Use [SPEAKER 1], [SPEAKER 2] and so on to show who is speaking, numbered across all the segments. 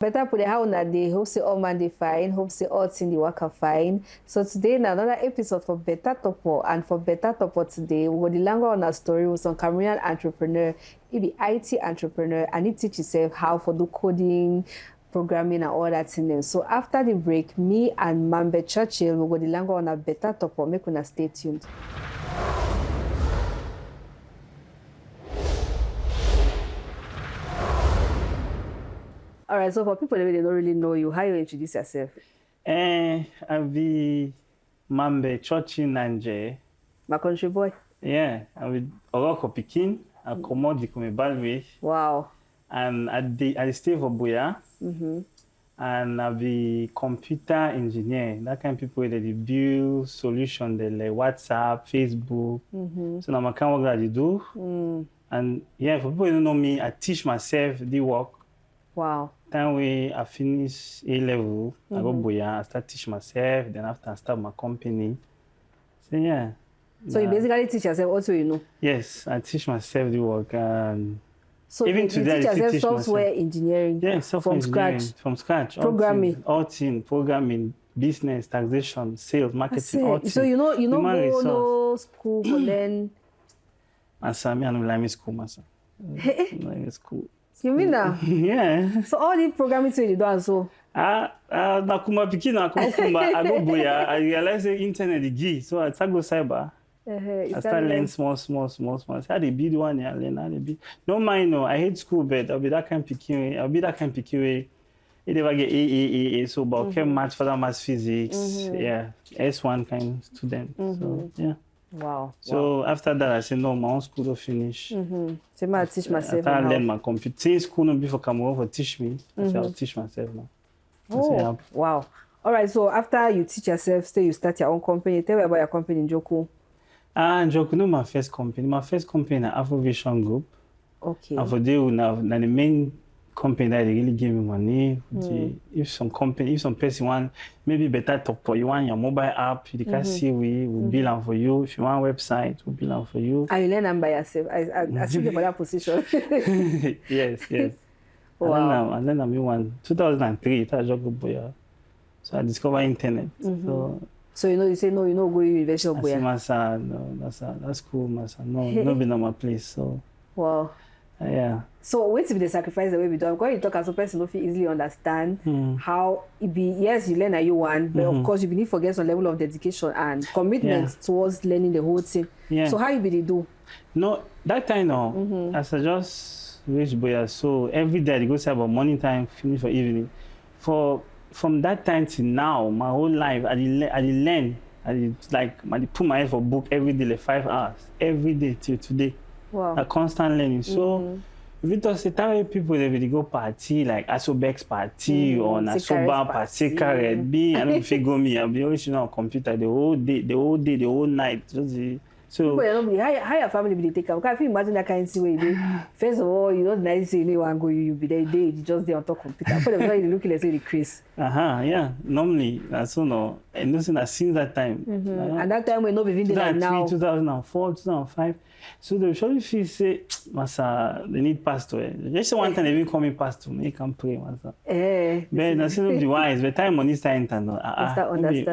[SPEAKER 1] Better put the how na day. Hope say all man they fine. Hope say all thing the worker fine. So today na another episode for Better Torpoh, and for Better Torpoh today we will longer on a story with some Cameroonian entrepreneur. He be IT entrepreneur and he teach himself how to do coding, programming and all that in them. So after the break, me and Mambe Churchill will go the longer on a Better Torpoh. Make una stay tuned. All right, so for people that don't really know you, how you introduce yourself?
[SPEAKER 2] I be Mambe Churchill Ndinge.
[SPEAKER 1] My country boy.
[SPEAKER 2] Yeah, I will Oroko Pikin. I come the Balwe.
[SPEAKER 1] Wow.
[SPEAKER 2] And I stay for Boya. And I be computer engineer. That kind of people that they build solutions, they like WhatsApp, Facebook. So now I can work that they do. And yeah, for people who don't know me, I teach myself the work.
[SPEAKER 1] Wow.
[SPEAKER 2] Time we I finish A-level, I go Boya, I start teach myself, then after I start my company. So yeah.
[SPEAKER 1] So you basically teach yourself also, you know?
[SPEAKER 2] Yes, I teach myself the work. And
[SPEAKER 1] so
[SPEAKER 2] even
[SPEAKER 1] you
[SPEAKER 2] today,
[SPEAKER 1] teach
[SPEAKER 2] I
[SPEAKER 1] yourself
[SPEAKER 2] teach
[SPEAKER 1] software
[SPEAKER 2] myself.
[SPEAKER 1] engineering?
[SPEAKER 2] Yeah, software engineering. From scratch.
[SPEAKER 1] Programming.
[SPEAKER 2] All team, programming, business, taxation, sales, marketing, all team.
[SPEAKER 1] So you know go no school for then?
[SPEAKER 2] Masa, me and like school, masa. Like school.
[SPEAKER 1] You mean now?
[SPEAKER 2] Yeah.
[SPEAKER 1] So all the programming things you do and so?
[SPEAKER 2] Na kuma pikin na kuma kumba, I go Boya, I realize the internet is key, so I start go cyber. I start learn small. So how they build one year, learn how they build. No mind, no. I hate school, but I'll be that kind of picky. It never get A. So, but came math, further math, physics. Yeah, S1 kind of student. So, yeah.
[SPEAKER 1] Wow.
[SPEAKER 2] So after that, I said no, my own school will finish.
[SPEAKER 1] So I teach myself.
[SPEAKER 2] I learn my computer. Since school no be for Cameroon for teach me, I said I'll teach myself now.
[SPEAKER 1] Oh, wow. All right. So after you teach yourself, still you start your own company. Tell me about your company in Joko.
[SPEAKER 2] Joko, no, my first company. My first company is Afrovision Group.
[SPEAKER 1] Okay.
[SPEAKER 2] And for them, now the main company that they really give me money. If some person want maybe Better Torpoh, you want your mobile app, you can see we will build them for you. If you want a website, we'll build them for you.
[SPEAKER 1] And you learn them by yourself. I see you for that position.
[SPEAKER 2] Yes.
[SPEAKER 1] Wow.
[SPEAKER 2] And then I one 2003, I just go Boya. So I discovered internet.
[SPEAKER 1] So you say no, you know go to University of Boya.
[SPEAKER 2] I say, no, that's cool, masa. No, be my place. So
[SPEAKER 1] wow.
[SPEAKER 2] Yeah.
[SPEAKER 1] So wait till the sacrifice the way we do. Because you talk as a person who easily understand how it be. Yes, you learn at you want, but of course you need to get some level of dedication and commitment towards learning the whole thing. Yeah. So how you be they do?
[SPEAKER 2] No, that time no. As I just reach Boya, so every day I go say about morning time, finish for evening. From that time till now, my whole life I learn. I put my head for book every day, like 5 hours, every day till today.
[SPEAKER 1] Wow.
[SPEAKER 2] A constant learning. So if you talk say people they will go party like Asobex party or Nasoba party, Carrot B, and if you go me, I'll be always on computer the whole day, the whole night. So
[SPEAKER 1] how your family be take care? Because if you imagine that kind of thing where you do, first of all, you don't nice you want go, you be there, you just there on top computer. For them, you look like the Chris.
[SPEAKER 2] Yeah. Normally, that's no. And nothing that since that time.
[SPEAKER 1] And that time we not be there now.
[SPEAKER 2] 2004, 2005. So they surely feel say, Masa, they need pastor. Just one time they even call me pastor, make them pray, Masa. But that's not the wise. But time money start enter.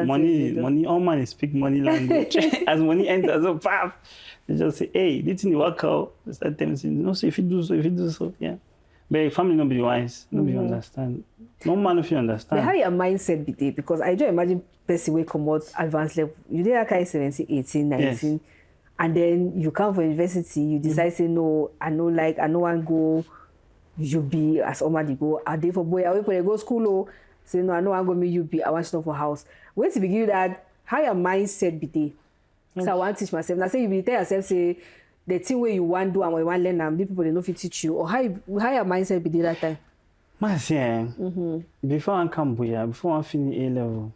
[SPEAKER 2] Money, all money speak money language. As money enters, so they just say, hey, this in the work out. They start telling me, no, so if you do so, yeah. But family not be wise, nobody understand. No man if you understand.
[SPEAKER 1] But how your mindset be there? Because I just imagine person will come out advanced level. You did that kind of 17, 18, 19. Yes. And then you come for university, you decide say no, I know one go, you be as Omadi go, I day for boy, I wait for go school, say no, I know I'm going to you be, I want to know for house. Wait to begin that, how your mindset be there? So I want to teach myself. Now say you be tell yourself say the thing where you want to do and where you want to learn and people they know fit teach you, or how your mindset be there that time?
[SPEAKER 2] Before I come Boya, before I finish A-level.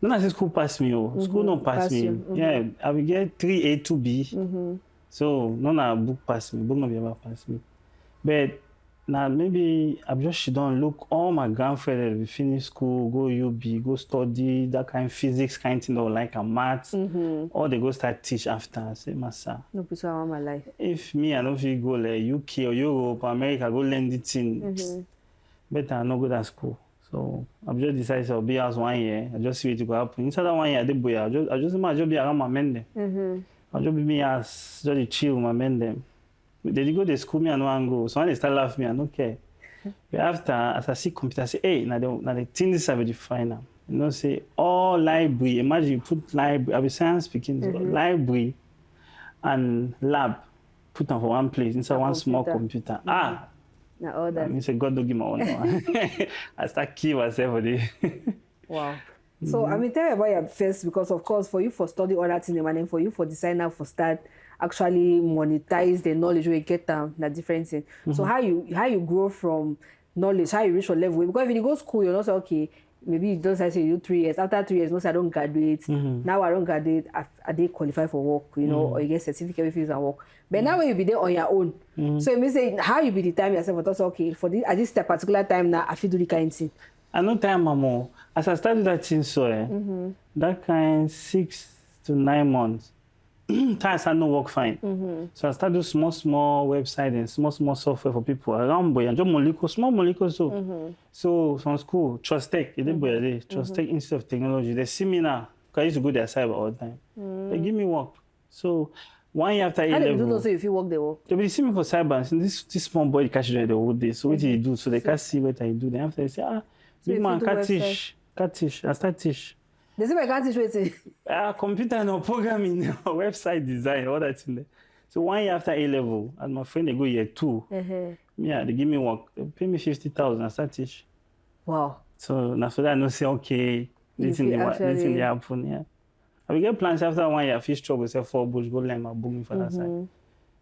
[SPEAKER 2] No, I say school pass me. School don't pass me. Yeah, I will get 3A, 2B. So, no, book pass me. Book not ever pass me. But now maybe I just don't look all my grandfather will finish school, go UB, go study that kind of physics kind of thing or like a math, or they go start teach after. I say, Masa.
[SPEAKER 1] No, put on my life.
[SPEAKER 2] If me, I don't feel go like UK or Europe or America, go learn the thing. better I'm not good at school. So I've just decided I'll be house 1 year. I just see it to go happen. Inside that 1 year, I just be around my men them. I'll just be me as just chill with my men them. They go to school, me and no one go. So when they start laughing, I don't care. But after, as I see computer, I say, hey, now the things are very fine. You know, say all library. Imagine you put library. I'll be science speaking. Library and lab put them for one place inside one small computer. Now all that. I say God don't give my own. I start kill myself for this.
[SPEAKER 1] Wow. So I mean, tell me about your first, because of course for you for study all that thing, and then for you for decide now for start actually monetize the knowledge we get that different thing. So how you grow from knowledge, how you reach your level? Because if you go to school, you're not say okay, maybe you don't say you do 3 years. After 3 years, no say I don't graduate. Now I don't graduate. I did qualify for work, you know, or you get certificate if you and work. But now when you be there on your own, so you may say how you be the time yourself, but also okay for this at this particular time now I feel do the kind of thing.
[SPEAKER 2] I know time, Mamo. As I started that thing, so that kind 6 to 9 months, times I no work fine. So I started small website and small software for people around boy and just small molecule so from school, Trust Tech, Trust Tech Institute of Technology. They see me now, because I used to go there cyber all the time. They give me work. So 1 year after A level. How
[SPEAKER 1] do you know so if you work, they work?
[SPEAKER 2] They see me for cyber and this small boy catch the whole day. So what do you do? So they can't see what I do. Then after they say, big man, can't teach. I start teach.
[SPEAKER 1] They say I can't teach what?
[SPEAKER 2] Computer no programming, website design, all that in there. So 1 year after A level, and my friend they go year 2. Yeah, they give me work. They pay me 50,000. I start teach.
[SPEAKER 1] Wow.
[SPEAKER 2] So after that, I know say okay, this in the happen. Yeah. I will get plans after 1 year. Fish trouble say 4 bush go learn my booming for that side.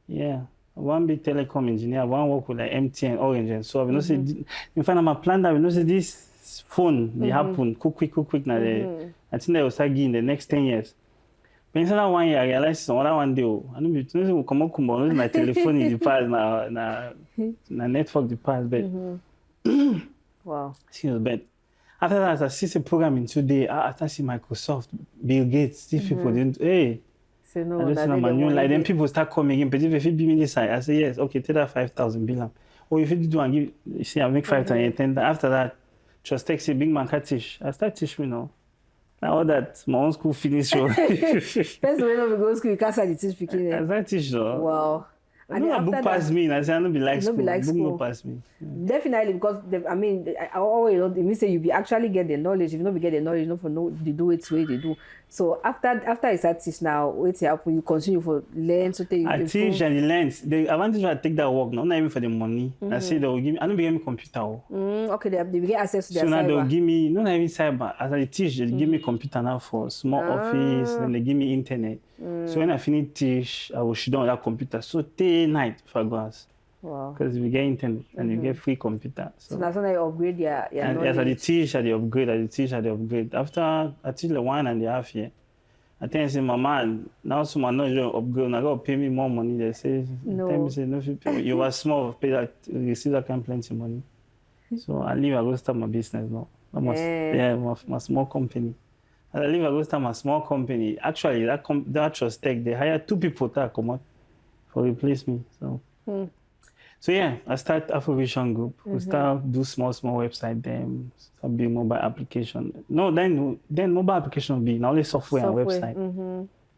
[SPEAKER 2] Yeah. One big telecom engineer. One work with like MTN, Orange, and so I know say in fact I'm a plan that we know say this phone they happen quick now. I think they will start giving the next 10 years. But inside that 1 year, I realized another one day. I know we come up with my telephone in the past, na network the past, but
[SPEAKER 1] wow.
[SPEAKER 2] Serious, but after that, I see a programming today. I see Microsoft, Bill Gates, these people didn't. Hey,
[SPEAKER 1] say no.
[SPEAKER 2] I just know like then people start coming in. But if you give me this side, I say yes. Okay, take that 5,000 billion. Or if you do and give, you see, I make 5,000 10. After that, Trust Tech say big man can teach. I start teach me now. Now all that my own school finish. First
[SPEAKER 1] when we go to school, you can't start the teach speaking.
[SPEAKER 2] I start teach though.
[SPEAKER 1] Wow.
[SPEAKER 2] And no book pass me. I say I don't be like school. Book no pass me.
[SPEAKER 1] Definitely, because I mean, I always it means say you be actually get the knowledge. If you don't get the knowledge, you know they do it the way they do. So after I start teach now, wait happen. You continue for learn so they.
[SPEAKER 2] I teach and learn. The advantage I take that work, not even for the money. I say they will give me. I don't be getting computer.
[SPEAKER 1] Okay, they get access to their cyber.
[SPEAKER 2] So now they will give me not even cyber. As I teach, they give me computer now for small office. Then they give me internet. So when I finish teach, I will shut down that computer. So day night for glass.
[SPEAKER 1] Wow.
[SPEAKER 2] Because we get internet and you get free computer.
[SPEAKER 1] So that's when I upgrade your knowledge.
[SPEAKER 2] As I teach, I upgrade. After I teach like 1.5 years, I think I say, my man, now so my knowledge upgrade. I got to pay me more money. They say, no. Say, no, you were small, pay that, receive that kind of plenty of money. So I leave, I go start my business now. My small company. I leave, I go start my small company. Actually, that Trust Tech, they hire 2 people to come out for replace me. So yeah, I start Afrovision Group. We start do small website, then start build mobile application. No, then mobile application will be not only software and website.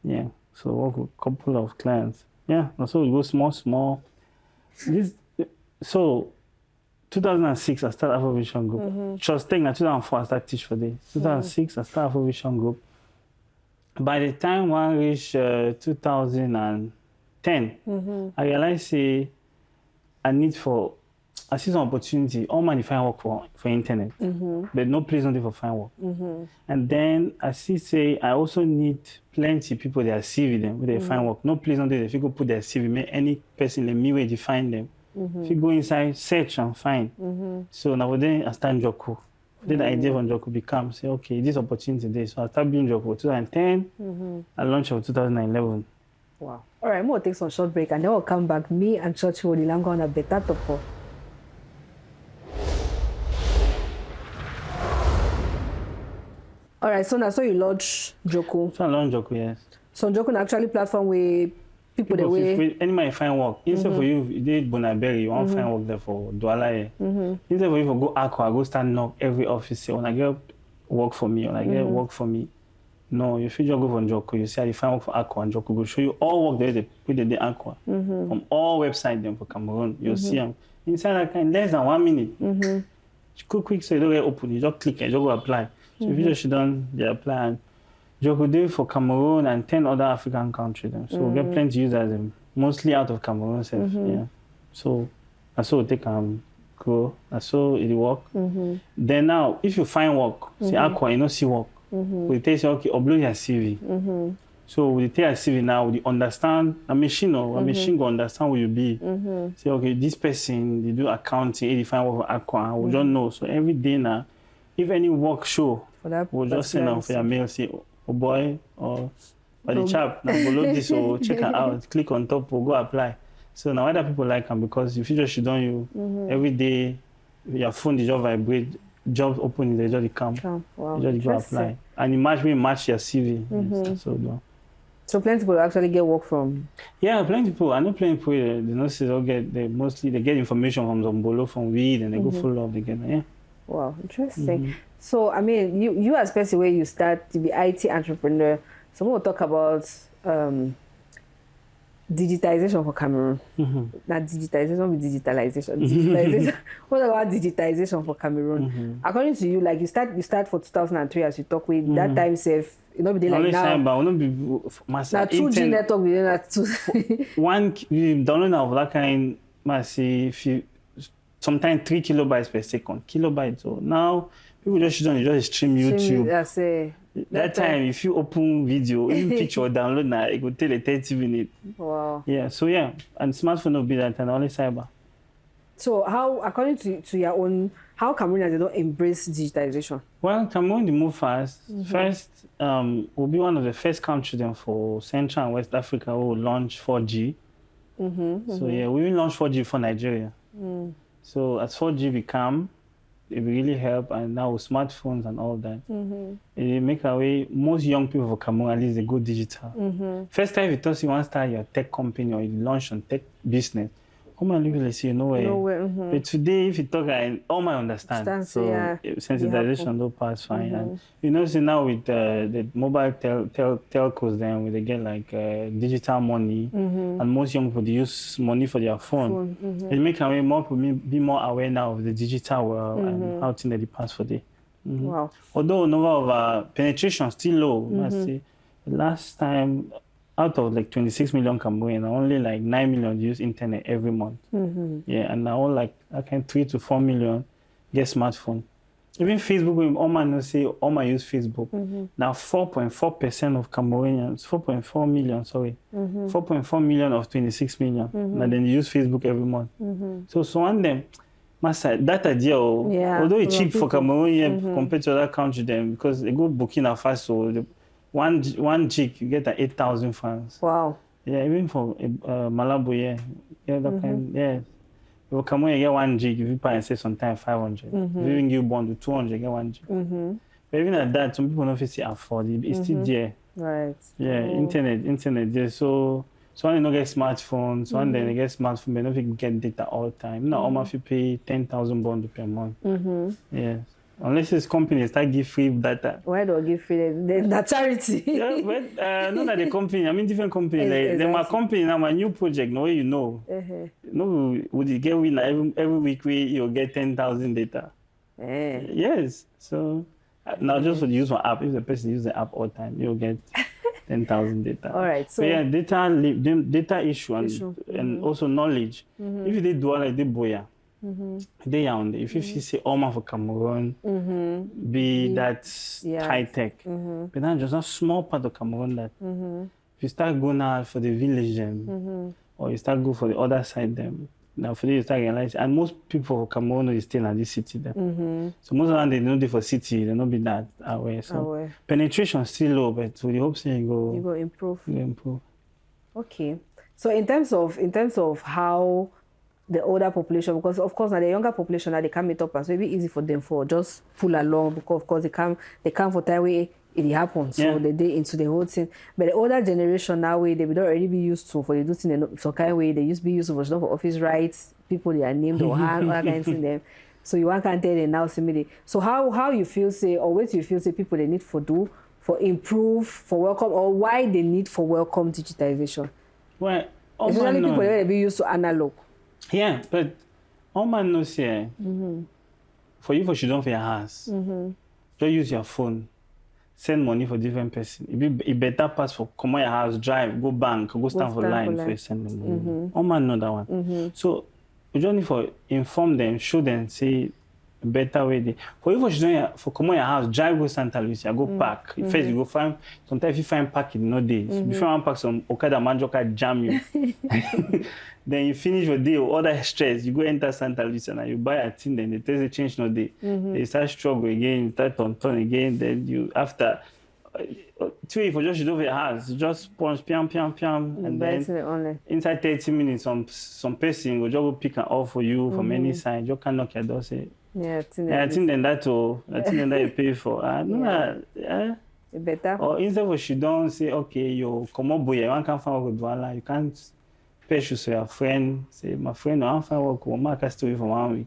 [SPEAKER 2] Yeah, so work with a couple of clients. Yeah, so we go small. So 2006 I start Afrovision Group. Trust Tech in 2004 I start teach for this. 2006 I start Afrovision Group. By the time I reach 2010, I realized I see some opportunity. All man find work for internet, but no place not for find work. And then I see I also need plenty people that CV them where they find work. No place not there. If you go put their CV, make any person in me where they find them. If you go inside, search and find. So now then I start Joko. Then the idea from Joko becomes say, okay, this opportunity there. So I start building Joko 2010. I launched in 2011.
[SPEAKER 1] Wow. All right, we'll take some short break and then we'll come back. Me and Churchill will go on a better Torpoh. All right, so now you launch Joko.
[SPEAKER 2] So I launch Joko, yes.
[SPEAKER 1] So Joko is actually platform where people the way.
[SPEAKER 2] Anybody find work. Instead for you did Bonaberry, you want to find work there for Douala. Instead for you to go Aqua, go stand knock every office, say, when I get work for me, when I get work for me. No, you should just go from Joko. You see, I find work for Aqua, and Joko will show you all work there. They put the Aqua from all websites them for Cameroon. You'll see them inside that kind less than 1 minute. Quick, so you don't get open. You just click and just go apply. So if you just done the apply, and Joko do for Cameroon and 10 other African countries. So we get plenty of users, mostly out of Cameroon. Yeah. So that's so we take go. That's so it work. Then now, if you find work, say Aqua, you don't see work. We tell you, okay, upload your CV. So we take a CV now, we understand a machine or a machine will understand who you be. Say, okay, this person, they do accounting, they find work for Aqua, we don't know. So every day now, if any work show, we'll just send them for your mail, say, oh boy, or by the chap, now below this, or check it out, click on top, or go apply. So now other people like them because if you just should on you, every day, your phone, they just vibrate. Jobs open, they just come.
[SPEAKER 1] Wow.
[SPEAKER 2] You just go apply. And you match your CV.
[SPEAKER 1] So plenty people actually get work from?
[SPEAKER 2] Yeah, plenty people. I know plenty people, the nurses all get, they get information from Zombolo, from weed, and they go follow up, they get, yeah.
[SPEAKER 1] Wow, interesting. So, I mean, you especially where you start to be IT entrepreneur, so we'll talk about digitization for Cameroon. Not digitization, but digitalization. What about digitization for Cameroon? According to you, like you start for 2003 as you talk with that time safe. You know, be like now.
[SPEAKER 2] Now
[SPEAKER 1] 2G network within that two.
[SPEAKER 2] One download of that kind must see sometimes 3 kilobytes per second. Kilobytes. So now people just stream YouTube. That time, if you open video, even picture download now, it will tell a 30 minutes.
[SPEAKER 1] Wow.
[SPEAKER 2] Yeah, so yeah, and smartphone will be that and only cyber.
[SPEAKER 1] So how, according to your own, how Cameroonians don't embrace digitization?
[SPEAKER 2] Well, Cameroon, they move fast. First, will be one of the first countries then for Central and West Africa who will launch 4G. So yeah, we will launch 4G for Nigeria. So as 4G become, it will really help, and now with smartphones and all that, it make our way. Most young people for Cameroon, at least they go digital. First time you thought you want to start your tech company or you launch on tech business, come and look and say, you know where. But today, if you talk, all my understand. So sensitization don't pass fine. And you know, see now with the mobile telcos, then where they get like digital money, and most young people they use money for their phone. It make our way more people be more aware now of the digital world and how things they pass for day.
[SPEAKER 1] Wow.
[SPEAKER 2] Although number of penetration still low, I must say. Last time, out of like 26 million Cameroonians, only like 9 million use internet every month. Yeah, and now like 3 to 4 million get smartphone. Even Facebook, all my say all my use Facebook. Now 4.4% of Cameroonians, 4.4 million, 4.4 million of 26 million. Now then use Facebook every month. So one them. Master, that idea, although it's cheap for Cameroon compared to other countries, then because they go Burkina Faso, one gig you get 8,000 francs.
[SPEAKER 1] Wow.
[SPEAKER 2] Yeah, even for Malabo, that kind. Yeah, for Cameroon you get 1 gig. If you pay and say sometimes 500. If you even give bond to 200, you get 1 gig. But even at that, some people don't feel afford it. It's still there.
[SPEAKER 1] Right.
[SPEAKER 2] Yeah, internet there. So when they don't get smartphones, so when they get smartphone, they don't get data all the time. Now, almost you pay 10,000 bond per month. Yes. Unless it's companies that give free data.
[SPEAKER 1] Why don't give free? That's charity.
[SPEAKER 2] Yeah, but not that the company. I mean, different companies. Exactly. My company now, my new project. No way you know. No, would you get win every week? You'll get 10,000 data. Yes. So now just for the use of app, if the person uses the app all the time, you'll get 10,000 data.
[SPEAKER 1] All right. So
[SPEAKER 2] yeah, data issue and also knowledge. If you did do like the boya. They are if you say Oma for Cameroon, be that high tech, but now just a small part of Cameroon that if you start going out for the village then, or you start go for the other side then, now for you start realizing, and most people for Cameroon is still in this city then. So most of them they don't do for city, they don't be that aware. So penetration still low, but with the hopes you go
[SPEAKER 1] improve.
[SPEAKER 2] You improve.
[SPEAKER 1] Okay. So in terms of how the older population, because of course now the younger population now they can't meet up, and so it'll be easy for them for just pull along, because of course they come for time where it happens. So they into the whole thing. But the older generation now, they would already be used to for the do thing in some kind of way. They used to be used to for office rights, people they are named or all kinds of them. So you can't tell them now similarly. So how you feel say, or what you feel say people they need for do, for improve, for welcome, or why they need for welcome digitization?
[SPEAKER 2] Well,
[SPEAKER 1] especially people that be used to analog.
[SPEAKER 2] Yeah, but all man knows here, for you for you don't for your house, just use your phone, send money for different person. It better pass for come out your house, drive, go bank, go stand for line for send them money. All man know that one. So we just need for inform them, show them, say better way. For you for you don't for come out your house, drive go Santa Lucia, go park. First you go find sometimes if you find parking no days. Before you park some Okada Manjoka jam you. Then you finish your day with other stress, you go enter Santa Lucia and you buy a thing, then they tell you change no day. They start struggle again, you start turn again, then you after 2 for just you do your house, just punch piam, and then inside 30 minutes some person will just go pick an off for you from any side, you can knock your door say, I think then that you pay for.
[SPEAKER 1] Better.
[SPEAKER 2] Or instead of she don't say, okay, you come up boy, you can't find work with one, you can't pay to your friend, say my friend, I can't find work with one, I stay for 1 week.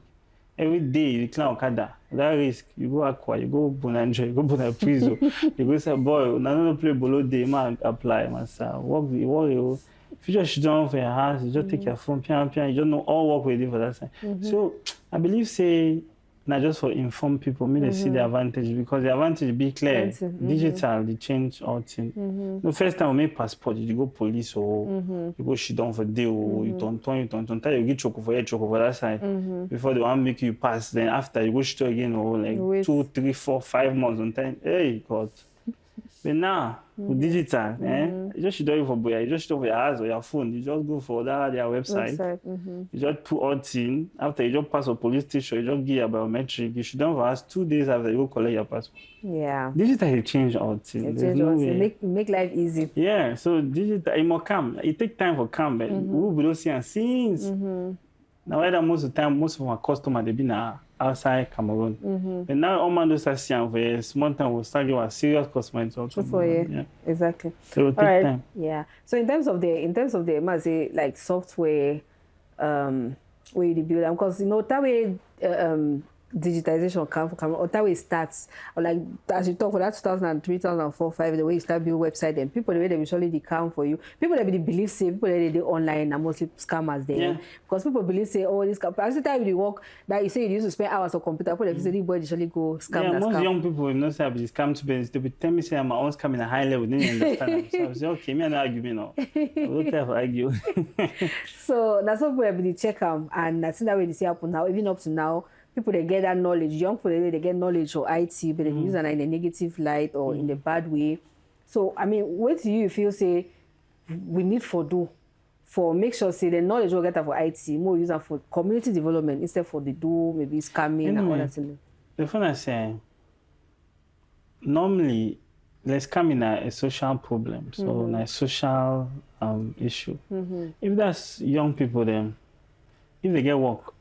[SPEAKER 2] Every day you climb Okada, that risk, you go Aqua, you go Bonanjo, you go Bonaprizo, you go say, boy, no play below day, man, apply, man, sir, work, if you just down for your house, you just take your phone, pian, you just know all work with you for that side. So I believe say, not just for inform people, me they see the advantage because the advantage be clear. Digital, they change all things. The first time we make passport, you go police or you go shit down for day or you don't you get choco for that side before they want to make you pass. Then after you go shit again or like 2, 3, 4, 5 months on time. Hey God. But now with digital, you just should do it for boy, you just do it for your house or your phone, you just go for their website. You just put all thing. After you just pass a police station, you just give your biometric. You should done for us 2 days after you go collect your passport.
[SPEAKER 1] Yeah.
[SPEAKER 2] Digital change all things.
[SPEAKER 1] Make life easy.
[SPEAKER 2] Yeah. So digital it more calm. It take time for calm, but we will be seeing scenes. Now whether most of the time most of our customers they be now outside Cameroon. But now all man those are seeing for a small time will start getting serious customers also.
[SPEAKER 1] Yeah. Exactly.
[SPEAKER 2] So it will take time.
[SPEAKER 1] Yeah. So in terms of the must say like software where you build them, because you know that way digitization come from Cameroon, or that way it starts, or like as you talk for that 2003, 2004, 5, the way you start build website, then people the way they usually they come for you. People that believe say people that they do online are mostly scammers there. Because people believe say this as the time you work that you say you used to spend hours on computer, people that say boy usually go scam.
[SPEAKER 2] Most young people will not say this scam to business. They will tell me say I'm own scam in a high level, didn't understand. So I say okay, me and argue me now. I don't care if I argue.
[SPEAKER 1] So that's what people that check them, and that's that way they see happen now, even up to now. People they get that knowledge, young people they get knowledge of IT, but they use it in a negative light or in a bad way. So I mean, what do you feel say we need for do for make sure say the knowledge we get for IT more use for community development instead for the do maybe scamming and all that thing.
[SPEAKER 2] The fun I say normally let's come in a social problem, so a social issue. If that's young people then if they get work.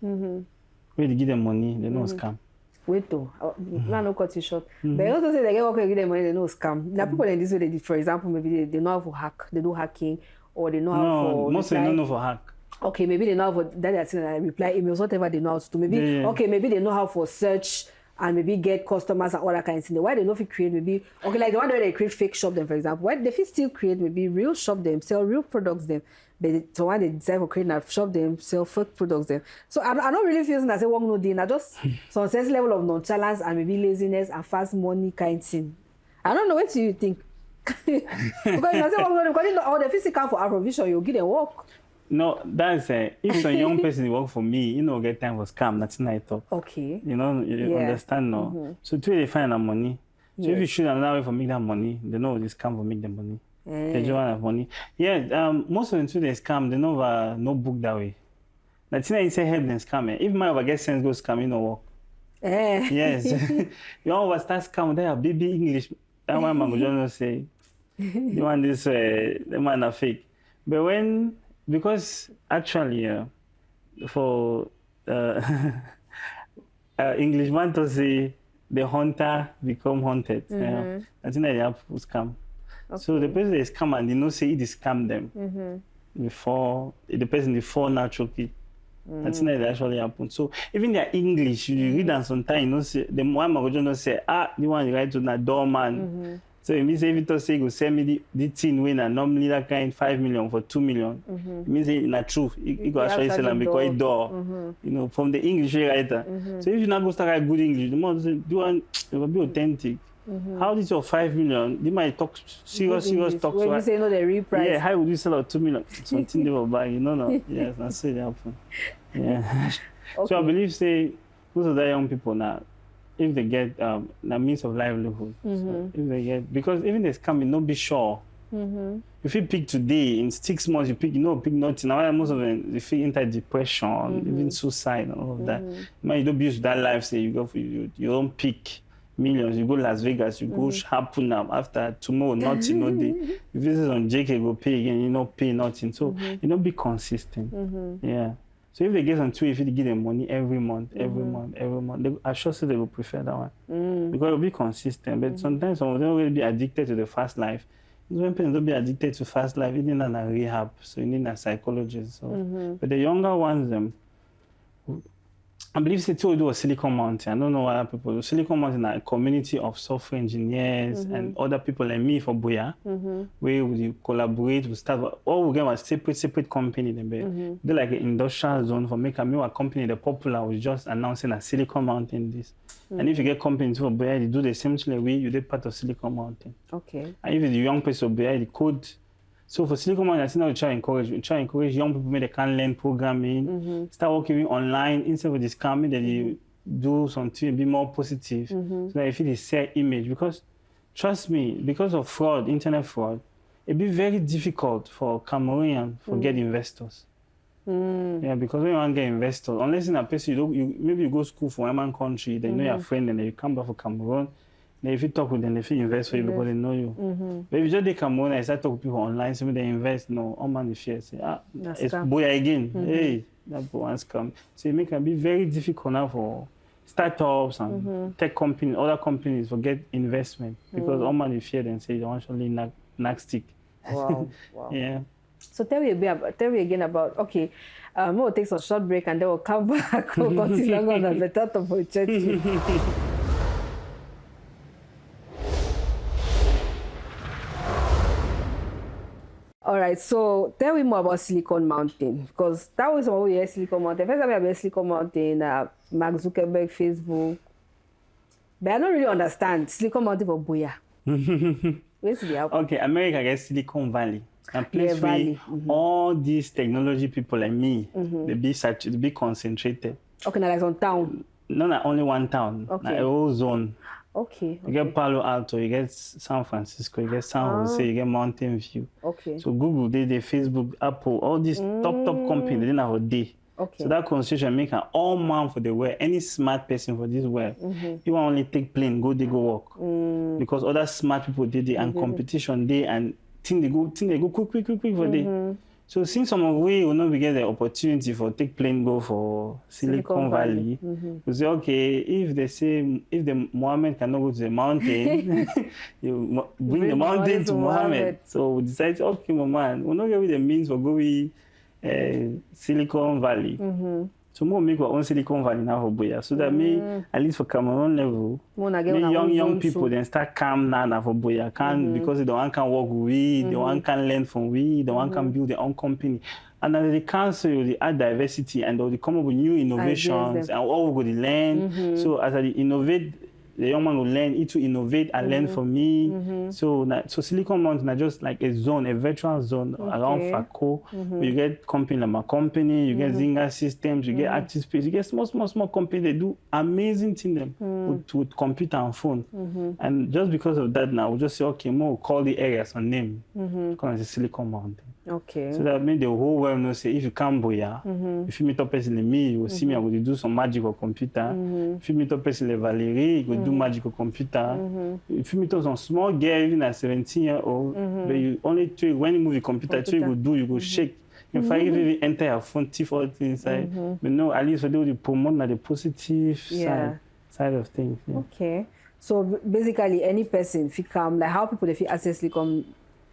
[SPEAKER 2] When they give them money, they know scam.
[SPEAKER 1] Wait though, no cut you short. But also say they get work, give them money, they know scam. Now people in this way, they did, for example, maybe they know how to hack, they do hacking, or they know how for.
[SPEAKER 2] Most of them don't know for hack.
[SPEAKER 1] Okay, maybe they know how for that. Reply emails, whatever they know how to do. Maybe okay, maybe they know how for search and maybe get customers and all that kind of thing. Why they know if you create maybe okay, like the one where they create fake shop them, for example. Why they still create maybe real shop them, sell real products them. But so when they decide for creating a shop them, sell fake products them. So I don't really feel that say work no day. I just some sense level of nonchalance and maybe laziness and fast money kind of thing. I don't know what do you think. Because I say because all the physical for provision, you give them work.
[SPEAKER 2] No, that's if some young person work for me, you know, get time for scam. That's not I talk.
[SPEAKER 1] Okay.
[SPEAKER 2] You know, you understand now. So today they find that money. So if you shoot another way for make that money, they know this scam for make the money. They just want to have money. Yeah, most of them too they scam. They know no book that way. That's why you say help them scam. If my get sense go scam, you know work. Yes. You want to start scam? They have baby English. That one man go just say, you want this? The man are fake. But because actually for English man to say the hunter become haunted. I think that they have scam. Okay. So the person is scam and they know say it is scam them before the person before natural kid. I think that actually happen. So even their English, you read and sometimes you know say the one Magojo say the one you write to na doorman. So it means if it say go send me the thing when I normally that kind 5 million for 2 million. It means it's not true. You go actually sell them because it door. You know, from the English writer. So if you not go start write good English, the more do one it will be authentic. How this your 5 million? They might talk serious talk.
[SPEAKER 1] When you say no, the real price.
[SPEAKER 2] Yeah, how would you sell out 2 million? Something they will buy, you know. No. Yes, that's it happen. Yeah. Okay. So I believe say most of the young people now, if they get the means of livelihood, so if they get because even they scam, you not be sure. If you pick today in 6 months, you pick nothing. Now most of them they feel into depression, even suicide and all of that. Man, you don't be used to that life. Say you go for you don't pick millions. You go Las Vegas, you go happen now after tomorrow, nothing, no day. If this is on JK, go pay again, you not pay nothing. So you don't be consistent. Yeah. So if they get on Twitter, if you give them money every month, I sure say they will prefer that one. Because it'll be consistent. But sometimes some of them will be addicted to the fast life. When people don't be addicted to fast life, you need a rehab. So you need a psychologist. So. But the younger ones, I believe they told you a Silicon Mountain. I don't know what other people do. Silicon Mountain are a community of software engineers and other people like me for Boya, where we collaborate, we start, all we get was separate company. They're like an industrial zone for make a company, the popular was just announcing a Silicon Mountain this. And if you get companies for Boya, they do the same thing way, you did part of Silicon Mountain. Okay. And if it's the young person Boya, the code. So for Silicon Mountain, I think now we try to encourage young people they can learn programming, start working online instead of this scamming, that you do something be more positive. So that if it is sell image, because trust me, because of fraud, internet fraud, it'd be very difficult for Cameroonian to get investors. Yeah, because when you want to get investors, unless in a place maybe you go to school for one country, then you know your friend, and then you come back for Cameroon. Then if you talk with them, if you invest for you because they know you. But if you just they come on and start talking to people online, so they invest, no, all man if you say, it's Boya again. Hey, that one's come. So it can be very difficult now for startups and tech companies, other companies for get investment because all man if you then say they want only knock stick.
[SPEAKER 1] Wow.
[SPEAKER 2] Yeah.
[SPEAKER 1] So tell me again about we'll take some short break and then we'll come back. We'll continue on the Torpoh Churchill. All right, so tell me more about Silicon Mountain, because that was what we hear Silicon Mountain. First time I heard Silicon Mountain, Mark Zuckerberg, Facebook. But I don't really understand Silicon Mountain for Boya. Where's the outcome?
[SPEAKER 2] Okay, America gets Silicon Valley. And place where all these technology people like me, they be concentrated.
[SPEAKER 1] Okay, now like some town.
[SPEAKER 2] No, not only one town. Okay. Like a whole zone.
[SPEAKER 1] Okay.
[SPEAKER 2] You get Palo Alto, you get San Francisco, you get San Jose, you get Mountain View.
[SPEAKER 1] Okay.
[SPEAKER 2] So Google, they Facebook, Apple, all these top companies, they didn't have a day.
[SPEAKER 1] Okay.
[SPEAKER 2] So that concentration make an all man for the world. Any smart person for this world, you want only take plane, go work. Because other smart people did it and competition day and think they go quick for day. So since some of we will not get the opportunity for take plane go for Silicon Valley, we say okay, if the Mohammed cannot go to the mountain, you bring the mountain to Mohammed. So we decide, okay, my man, we'll not get with the means for going Silicon Valley. So we'll make our own Silicon Valley now for Boya. So that at least for Cameroon level, young people then start calm now for Boya. Because they don't can work with we, they don't can learn from we, they don't can build their own company. And then they cancel, they add diversity and they come up with new innovations and all we go to learn. So as they innovate, the young man will learn, it to innovate and learn from me. So Silicon Mountain is just like a zone, a virtual zone around FACO. Where you get company like my company, you get Zynga Systems, you get Active Space, you get small companies. They do amazing things with computer and phone. And just because of that now, we'll just say, okay, we'll call the areas on name. Because it's Silicon Mountain.
[SPEAKER 1] Okay.
[SPEAKER 2] So that means the whole world knows, say, if you come Boya, if you meet up person like me, you will see me, I will do some magic or computer. If you meet up person like Valerie, you will do magic or computer. If you meet up some small girl, even at 17-year-old, but you only tweak, when you move the computer, you will do, you will shake. In fact, if you enter your phone, thief all things inside. But no, at least for they will promote the positive side. side of things. Yeah.
[SPEAKER 1] Okay. So basically, any person fit come, like how people they fit access Silicon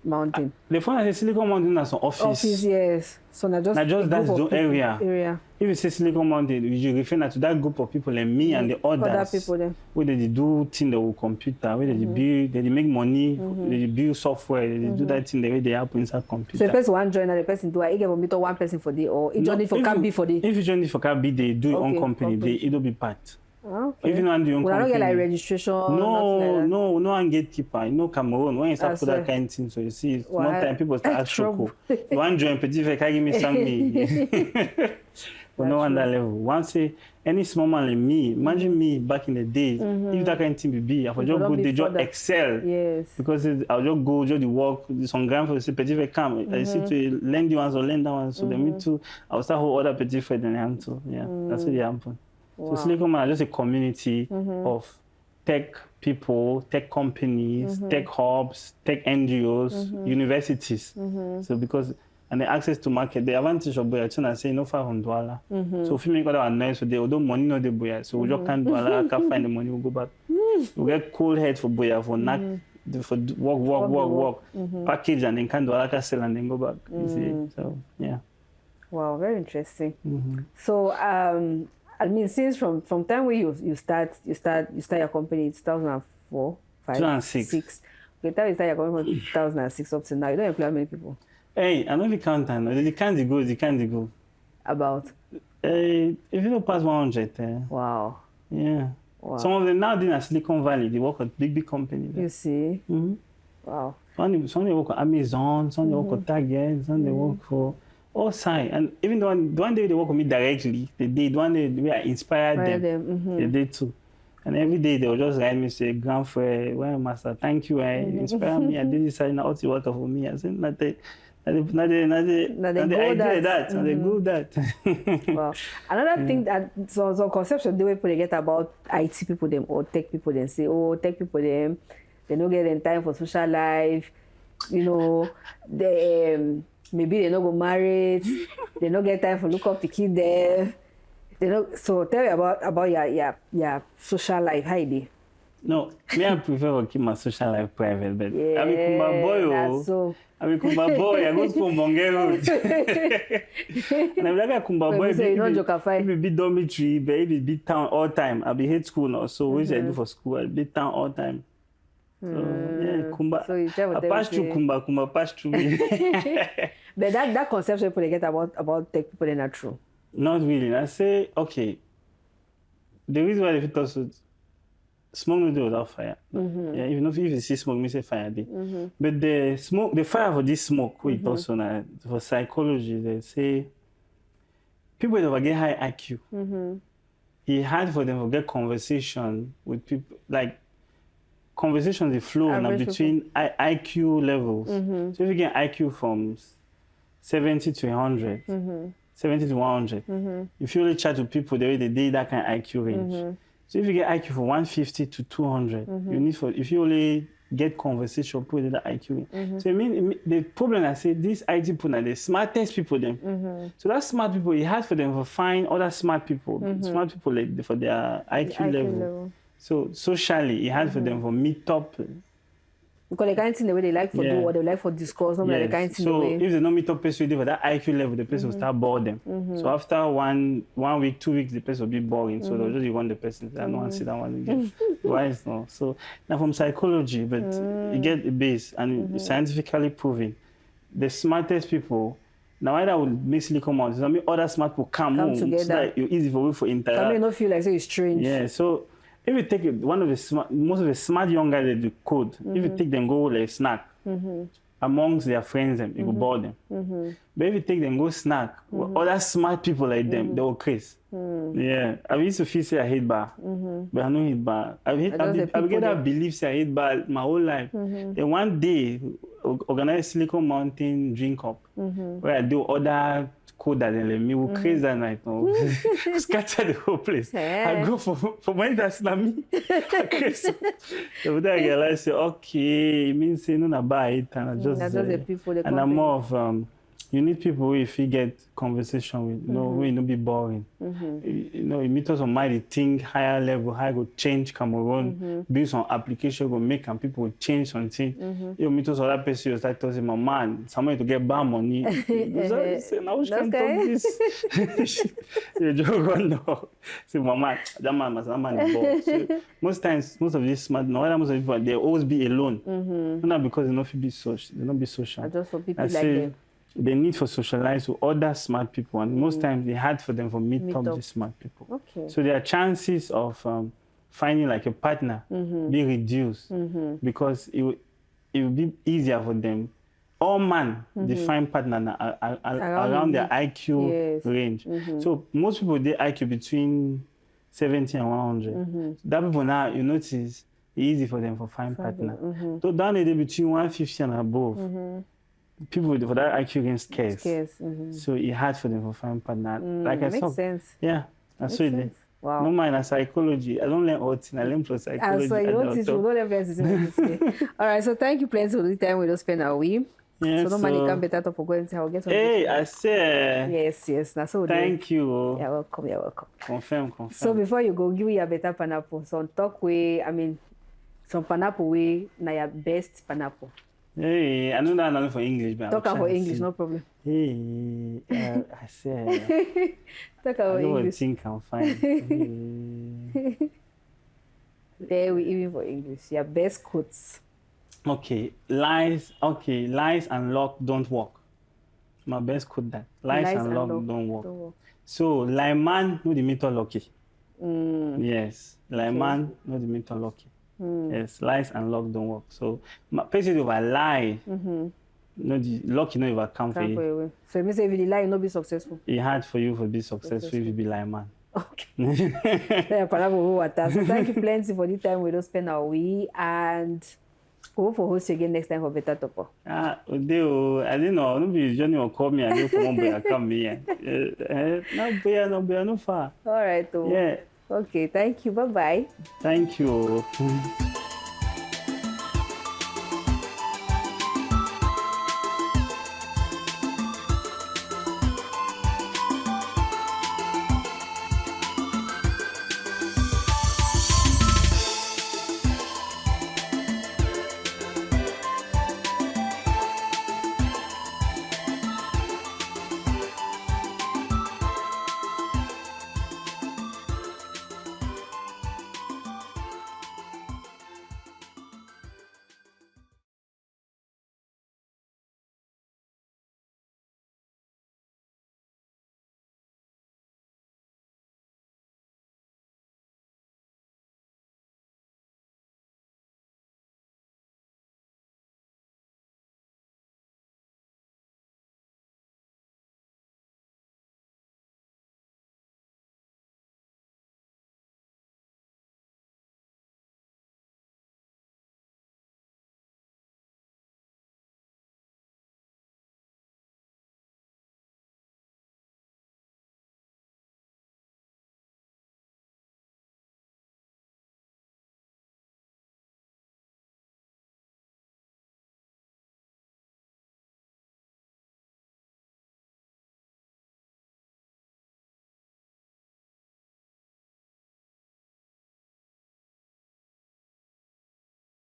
[SPEAKER 1] Mountain.
[SPEAKER 2] The phone is Silicon Mountain as an office.
[SPEAKER 1] Office, yes. So not just
[SPEAKER 2] that's the
[SPEAKER 1] area.
[SPEAKER 2] If you say Silicon Mountain, you refer to that group of people like me and the others.
[SPEAKER 1] Other people then.
[SPEAKER 2] Where they do things with computer, where they build, they make money, they build software, they do that thing the way they happen inside computer.
[SPEAKER 1] So the person one join and the person do I get one person for the or it join for can be for the.
[SPEAKER 2] If you join it for can be they do your own company, it'll be part.
[SPEAKER 1] Okay.
[SPEAKER 2] If you don't do your own company.
[SPEAKER 1] I don't get like registration.
[SPEAKER 2] No one gatekeeper. You know Cameroon, when you start put that kind of thing, so you see one time people start ask Choco. You want to join petit frère, can give me some but no on that level. Once say any small man like me, imagine me back in the days, if that kind of thing be, I would just go, they just excel.
[SPEAKER 1] Yes.
[SPEAKER 2] Because I'll just go, just work, some grandfather say petit frère come. I see to lend you one or lend that one, so then me too, I'll start whole other petit frère than them too. Yeah, that's what they happen. Wow. So Silicon Mountain is just a community of tech people, tech companies, tech hubs, tech NGOs, universities. So because and the access to market, the advantage of Boya China say no far from Douala. So if you make other nice so they although money no the Boya, so we just can't Douala, can't find the money, we'll go back. We get cold head for Boya for for work, package and then can't Douala sell and then go back. You see? So yeah.
[SPEAKER 1] Wow, very interesting. So I mean, since from time where you start your company in 2004, 5,
[SPEAKER 2] 2006.
[SPEAKER 1] Okay, time you start your company from 2006 up to now, you don't employ many people.
[SPEAKER 2] Hey, I know the count now. The can't go.
[SPEAKER 1] About?
[SPEAKER 2] If you don't pass 100.
[SPEAKER 1] Wow.
[SPEAKER 2] Yeah. Wow. Some of them now in Silicon Valley, they work at big companies.
[SPEAKER 1] You see? Wow.
[SPEAKER 2] Some they work at Amazon, some they work at Target, some they work for all sides. And even the one day they work with me directly, the one day we inspired them. They did too. And every day they will just write me say, "Grandfriend, well, master, thank you. You inspire me. I did this. I know what you work for me." I said, "Not they go that."
[SPEAKER 1] Wow. Another thing that so conception the way people get about IT people them or tech people them say, "Oh, tech people them, they don't get them time for social life. You know, they maybe they don't go married. They don't get time for look up to kid them." So tell me about your social life, Heidi.
[SPEAKER 2] No, me I prefer to keep my social life private, but I become my boy. I become my boy. I go to Bongero. And I'm like Kumba boy. If it be dormitory, but if it be town all time, I be hate school now. So what I do for school? I be town all time. So yeah, Kumba. So you I pass through Kumba pass through me.
[SPEAKER 1] But that conception people get about tech people is not true.
[SPEAKER 2] Not really. I say, okay, the reason why they fit us smoke no do without fire. Yeah, even if you see smoke, me say fire day. But the fire for this smoke, we also for psychology, they say people that get high IQ. It's hard for them to get conversation with people, like conversations they flow now between IQ levels. So if you get IQ from 70 to 100. 70 to 100. If you only chat to people the way they did that kind of IQ range. So if you get IQ from 150 to 200, you need if you only get conversation people with that IQ range. So I mean the problem I say these IT people are the smartest people them. So that smart people, it's hard for them to find other smart people. Smart people like for their IQ level. So socially it's hard for them to meet up.
[SPEAKER 1] Because they can't see the way they like for do or they like for discourse, they can't see the way.
[SPEAKER 2] So if they don't meet up person for that IQ level, the person will start bored them. So after one week, 2 weeks, the person will be boring. So they'll just want the person. I don't want to sit down one again. Why is no? So now from psychology, but you get the base and it's scientifically proven. The smartest people, now either will make Silicon Mountain, I mean other smart people come together. So that it's easy for you for interact.
[SPEAKER 1] I mean, not feel like it's strange.
[SPEAKER 2] Yeah, so if you take one of the most of the smart young guys that do code, if you take them go like snack amongst their friends, it will bore them. But if you take them go snack with other smart people like them, they will craze. Yeah, I used to feel say I hate bar, but I don't hate bar. I get that belief say I hate bar my whole life. Then one day, organize Silicon Mountain drink up where I do other code that they let me will crazy that night. No? Scatter the whole place. I go for money that's not me. So then I realize, say, okay, it means say no na buy it and I just
[SPEAKER 1] the people they
[SPEAKER 2] and I'm more of You need people who if you get conversation with, you know, who you not be boring. You know, you meet us on mind, think higher level, how you go change Cameroon, build some application, go make and people will change something. You meet us other person, you start telling my man, someone to get bad money. Say, now we can talk this. You joke on no. Say, my man, that man is bored. So, most times, most of these smart, no, most of people, they always be alone. Not because they not be social, they not be social.
[SPEAKER 1] Just for people like them.
[SPEAKER 2] The need for socialize with other smart people, and most times it's hard for them to meet up with smart people.
[SPEAKER 1] Okay.
[SPEAKER 2] So their chances of finding like a partner be reduced because it will be easier for them. All men they find partner around their IQ range. So most people they IQ between 70 and 100. That people now you notice it's easy for them to find partner. So down there between 150 and above. People for that IQ range scarce. So it's hard for them to find partner. Like I said.
[SPEAKER 1] Makes sense.
[SPEAKER 2] Yeah, that's what it is.
[SPEAKER 1] Wow.
[SPEAKER 2] No mind psychology. I don't learn all things. I learn for psychology.
[SPEAKER 1] So you don't teach, we don't learn this. All right, so thank you plenty for the time we don't spend our week.
[SPEAKER 2] Yeah,
[SPEAKER 1] so no money can better to forget to get some.
[SPEAKER 2] Hey, I say.
[SPEAKER 1] Yes. That's all.
[SPEAKER 2] Thank you.
[SPEAKER 1] You're welcome.
[SPEAKER 2] Confirm.
[SPEAKER 1] So before you go, give me a better pineapple. So talk way, I mean, some pineapple way, na your best pineapple.
[SPEAKER 2] Hey, I know that I'm for English, but
[SPEAKER 1] talk for English, no problem.
[SPEAKER 2] Hey, I say.
[SPEAKER 1] Talk about English. I know
[SPEAKER 2] what thing can find.
[SPEAKER 1] There we even for English. Your best quotes.
[SPEAKER 2] Okay, lies and luck don't work. My best quote that. Lies and luck don't work. So, lie man, no the meter lucky. Yes, lie man, no the meter lucky. Yes, lies and luck don't work. So, person if I lie, no the luck you know if I come for you.
[SPEAKER 1] So it means if you lie, you not be successful.
[SPEAKER 2] It's hard for you to be successful if you be lie man.
[SPEAKER 1] Okay. So thank you plenty for the time we don't spend our week, and hope for host again next time for better Torpoh.
[SPEAKER 2] I didn't know. Nobody Johnny will call me and you come on, come here. No far.
[SPEAKER 1] All right.
[SPEAKER 2] Yeah.
[SPEAKER 1] Okay. Thank you. Bye bye.
[SPEAKER 2] Thank you.